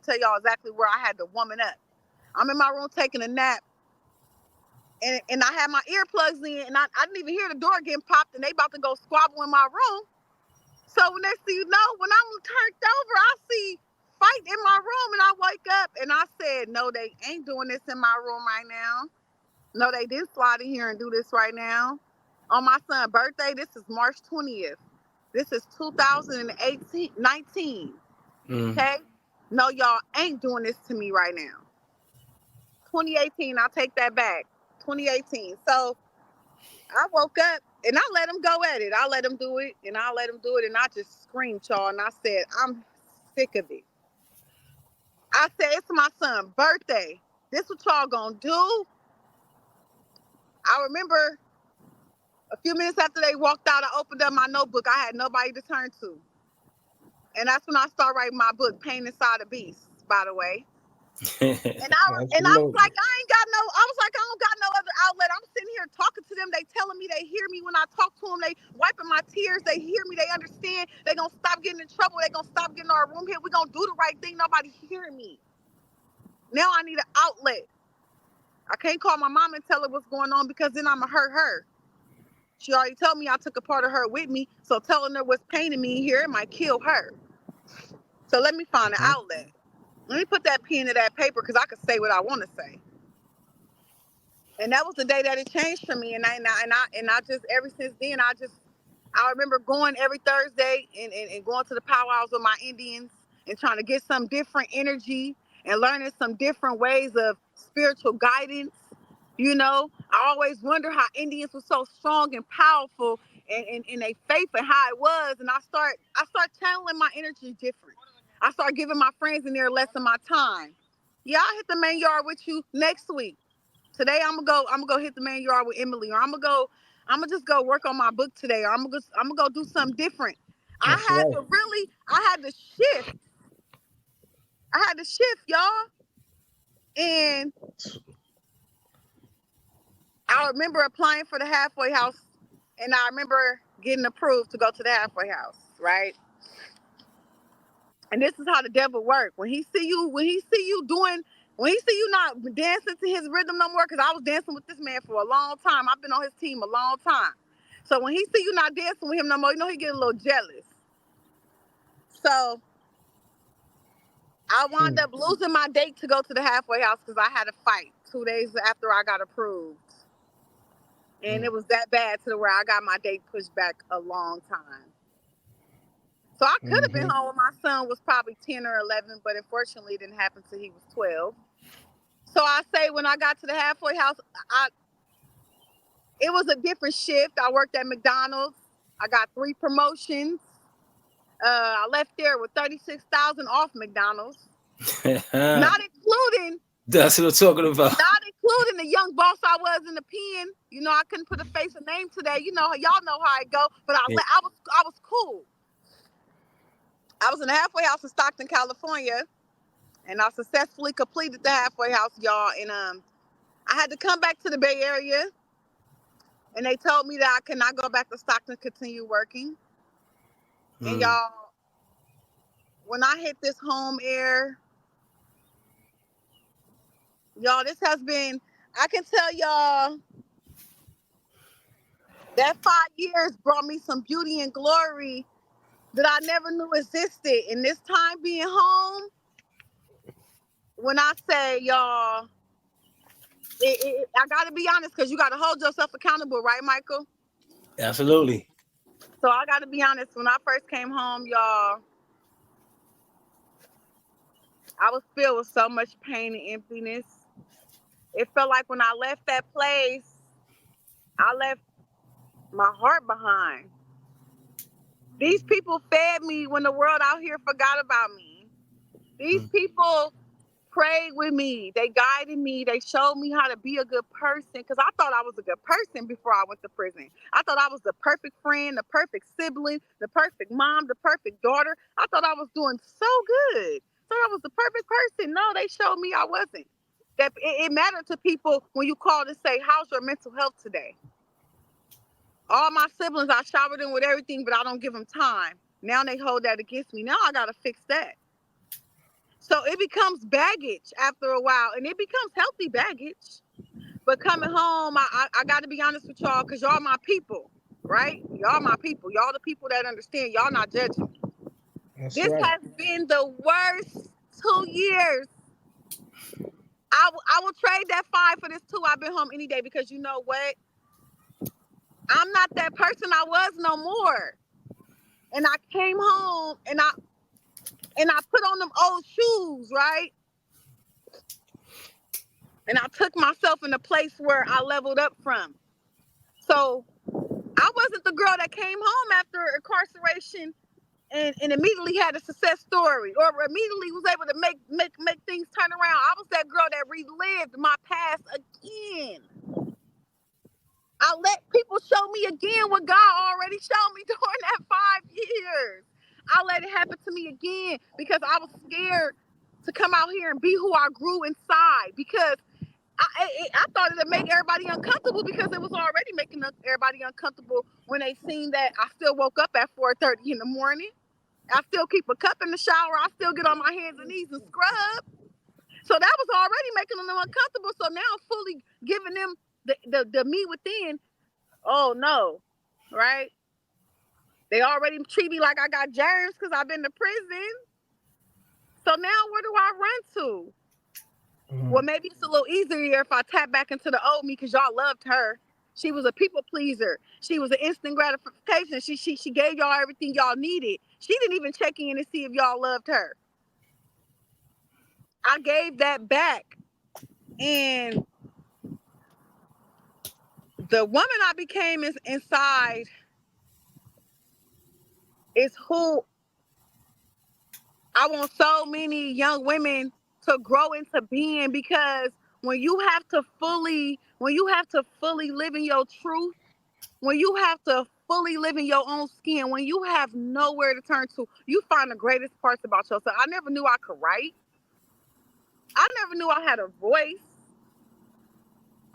tell y'all exactly where I had to woman up. I'm in my room taking a nap, and I had my earplugs in, and I didn't even hear the door getting popped, and they about to go squabble in my room. So next thing you know, when I'm turned over, I see fight in my room, and I wake up, and I said, no, they ain't doing this in my room right now. No, they didn't slide in here and do this right now. On my son's birthday, this is March 20th. This is 2018, 19. Okay? No, y'all ain't doing this to me right now. 2018, I'll take that back. 2018. So I woke up and I let him go at it. I let him do it and I let him do it. And I just screamed, y'all. And I said, I'm sick of it. I said, it's my son's birthday. This what y'all gonna do? I remember a few minutes after they walked out, I opened up my notebook. I had nobody to turn to. And that's when I started writing my book, Pain Inside a Beast, by the way. And I was like, I was like, I don't got no other outlet. I'm sitting here talking to them. They telling me they hear me when I talk to them. They wiping my tears. They hear me. They understand. They gonna stop getting in trouble. They gonna stop getting our room here. We gonna do the right thing. Nobody hearing me. Now I need an outlet. I can't call my mom and tell her what's going on because then I'ma hurt her. She already told me I took a part of her with me. So telling her what's paining me here, it might kill her. So let me find an outlet. Let me put that pen to that paper because I can say what I want to say. And that was the day that it changed for me. And I just ever since then I remember going every Thursday and going to the powwows with my Indians and trying to get some different energy and learning some different ways of spiritual guidance. You know, I always wonder how Indians were so strong and powerful and their faith and how it was. And I start channeling my energy different. I start giving my friends in there less of my time. Yeah, I'll hit the main yard with you next week. Today I'm gonna go hit the main yard with Emily, or I'm gonna just go work on my book today, or I'm gonna go do something different. I had to shift. I had to shift, y'all. And I remember applying for the halfway house, and I remember getting approved to go to the halfway house, right? And this is how the devil works. When he see you not dancing to his rhythm no more, because I was dancing with this man for a long time. I've been on his team a long time. So when he see you not dancing with him no more, you know he get a little jealous. So I wound up losing my date to go to the halfway house because I had a fight 2 days after I got approved. And it was that bad to the where I got my date pushed back a long time. So I could have been home when my son was probably 10 or 11, but unfortunately it didn't happen until he was 12. So I say when I got to the halfway house, it was a different shift. I worked at McDonald's. I got 3 promotions. I left there with 36,000 off McDonald's. Not including. That's what I'm talking about. Not including the young boss I was in the pen. You know, I couldn't put a face and name today. You know, y'all know how it go. But I was cool. I was in the halfway house in Stockton, California, and I successfully completed the halfway house, y'all. And I had to come back to the Bay Area, and they told me that I could not go back to Stockton to continue working. And y'all, when I hit this home air, y'all, this has been, I can tell y'all that 5 years brought me some beauty and glory that I never knew existed. And this time being home, when I say, y'all, I got to be honest, because you got to hold yourself accountable, right, Michael? Absolutely. So I got to be honest, when I first came home, y'all, I was filled with so much pain and emptiness. It felt like when I left that place, I left my heart behind. These people fed me when the world out here forgot about me. These people prayed with me. They guided me. They showed me how to be a good person, because I thought I was a good person before I went to prison. I thought I was the perfect friend, the perfect sibling, the perfect mom, the perfect daughter. I thought I was doing so good. I thought I was the perfect person. No, they showed me I wasn't. That it mattered to people when you called and say, how's your mental health today? All my siblings, I showered them with everything, but I don't give them time. Now they hold that against me. Now I got to fix that. So it becomes baggage after a while, and it becomes healthy baggage. But coming home, I got to be honest with y'all, because y'all my people, right? Y'all my people. Y'all the people that understand. Y'all not judging. That's This right. has been the worst 2 years. I will trade that 5 for this 2. I've been home any day, because you know what? I'm not that person I was no more. And I came home and I put on them old shoes, right? And I took myself in a place where I leveled up from. So I wasn't the girl that came home after incarceration and immediately had a success story, or immediately was able to make things turn around. I was that girl that relived my past again. I let people show me again what God already showed me during that 5 years. I let it happen to me again because I was scared to come out here and be who I grew inside, because I thought it'd make everybody uncomfortable, because it was already making everybody uncomfortable when they seen that I still woke up at 4:30 in the morning. I still keep a cup in the shower. I still get on my hands and knees and scrub. So that was already making them uncomfortable. So now I'm fully giving them the me within. Oh no, right? They already treat me like I got germs because I've been to prison. So now where do I run to? Well, maybe it's a little easier if I tap back into the old me, because y'all loved her. She was a people pleaser. She was an instant gratification. She gave y'all everything y'all needed. She didn't even check in to see if y'all loved her. I gave that back. And the woman I became inside is who I want so many young women to grow into being, because when you have to fully live in your truth, when you have to fully live in your own skin, when you have nowhere to turn to, you find the greatest parts about yourself. I never knew I could write. I never knew I had a voice.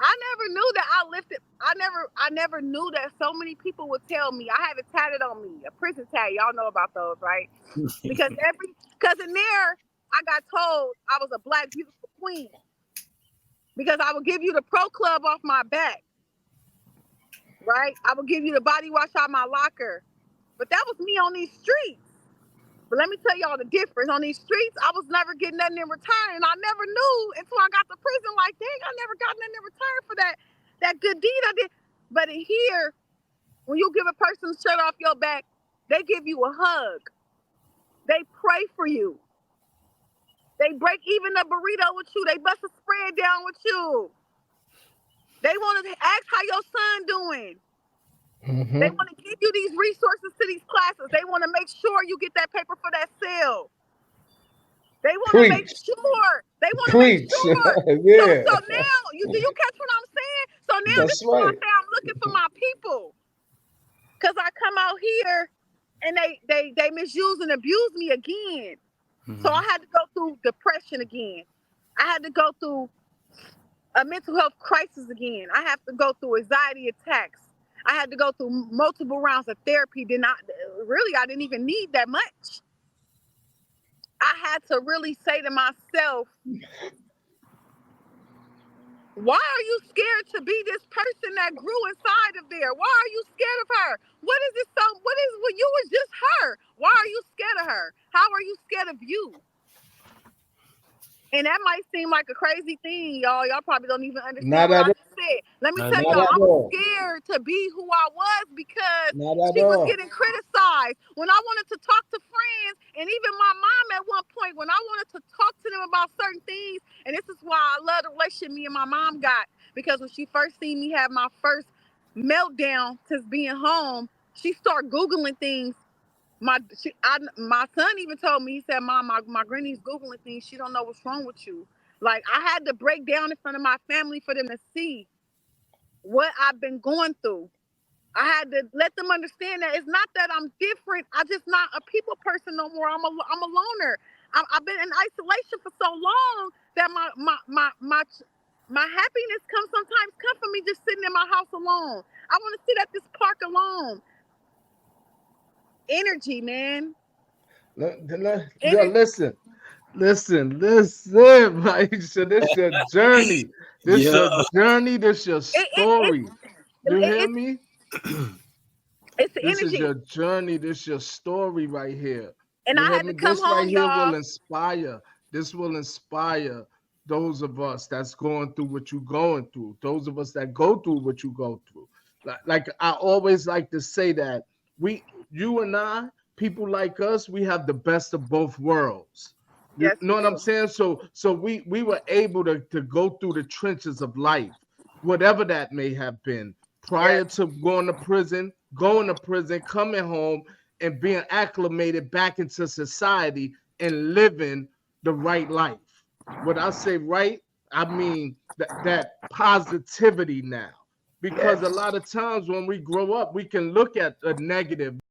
I never knew that I lifted. I never knew that so many people would tell me. I have it tatted on me, a prison tag. Y'all know about those, right? Because in there, I got told I was a black beautiful queen, because I would give you the pro club off my back, right? I would give you the body wash out my locker, but that was me on these streets. But let me tell y'all the difference. On these streets, I was never getting nothing in return, and I never knew until I got to prison. Like, dang, I never got nothing in return for that good deed I did. But in here, when you give a person shirt off your back, they give you a hug. They pray for you. They break even a burrito with you. They bust a spread down with you. They want to ask how your son doing. They want to give you these resources to these classes. They want to make sure you get that paper for that sale. They want to make Preach. sure. They want to make Preach. sure. Yeah. So now, do you catch what I'm saying? So now this That's is why I right. say I'm looking for my people. Because I come out here and they misuse and abuse me again. So I had to go through depression again. I had to go through a mental health crisis again. I have to go through anxiety attacks. I had to go through multiple rounds of therapy. I didn't even need that much. I had to really say to myself, why are you scared to be this person that grew inside of there? Why are you scared of her? What is when you was just her? Why are you scared of her? How are you scared of you? And that might seem like a crazy thing, y'all. Y'all probably don't even understand Not what at I all. just said. Let me Not tell Not y'all, at I was all. scared to be who I was, because Not at she was all. getting criticized. When I wanted to talk to friends, and even my mom at one point, when I wanted to talk to them about certain things, and this is why I love the relationship me and my mom got, because when she first seen me have my first meltdown since being home, she started Googling things. My son even told me, he said, Mom, my granny's Googling things. She don't know what's wrong with you. Like, I had to break down in front of my family for them to see what I've been going through. I had to let them understand that it's not that I'm different. I'm just not a people person no more. I'm a loner. I've been in isolation for so long that my happiness sometimes come from me just sitting in my house alone. I want to sit at this park alone. Energy, man. Energy. Listen. Listen, right? So this your journey. This Yeah. your journey. This your It, story. You hear it's me? it's the This is energy. your journey. This your story right here. And You I hear had to me? come This right home, here will y'all. inspire. This will inspire those of us that's going through what you're going through. Those of us that go through what you go through. Like I always like to say that you and I, people like us, we have the best of both worlds. You Yes, know we what I'm do. saying? So we were able to go through the trenches of life, whatever that may have been, Yes, prior to going to prison, coming home, and being acclimated back into society and living the right life. When I say right, I mean that positivity now. Because a yes. lot of times when we grow up, we can look at a negative